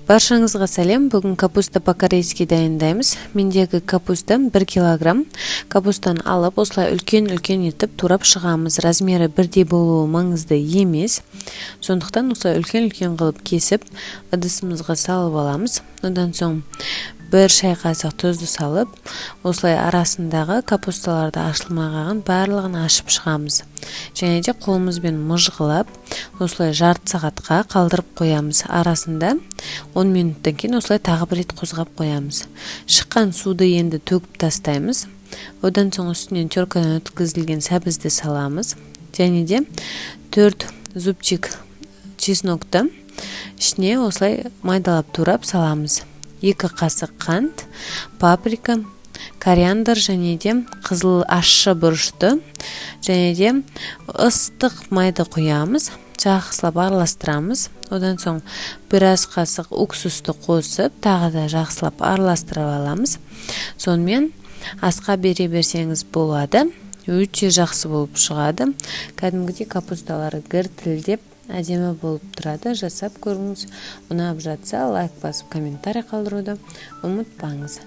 Баршаңызға сәлем. Бүгін капуста по-корейски дайындаймыз. Мендегі капуста 1 килограмм. Капустаны алып, осылай үлкен-үлкен етіп турап шығамыз. Размері бірдей болуы маңызды емес. Сондықтан осылай үлкен-үлкен қылып кесіп, ыдысымызға салып аламыз. Одан соң 1 шай қасық тұзды салып, осылай арасындағы капусталарды ашылмай қалған барлығын ашып шығамыз. Және де қолымызбен мұжғылап, осылай жарты сағатқа қалдырып қоямыз. Арасында 10 минуттан кейін осылай тағы бір рет қозғап қоямыз. Шыққан суды енді төгіп тастаймыз. Одан соң үстінен теркадан өткізілген сәбізді саламыз. Және де 4 зубчик чеснокты ішіне осылай майдалап турап саламыз. 2 қасық қант, паприка, кориандр және де қызыл ащы бұрышты және де ыстық майды құямыз. Жақсылап араластырамыз. Одан соң 1 қасық уксусты қосып, тағы да жақсылап араластырып аламыз. Сонымен асқа бере берсеңіз болады. Өте жақсы болып шығады. Кәдімгідей капусталары гүртілдеп әдемі болып тұрады. Жасап көріңіз. Ұнап жатса лайк басып комментарий қалдыруды ұмытпаңыз.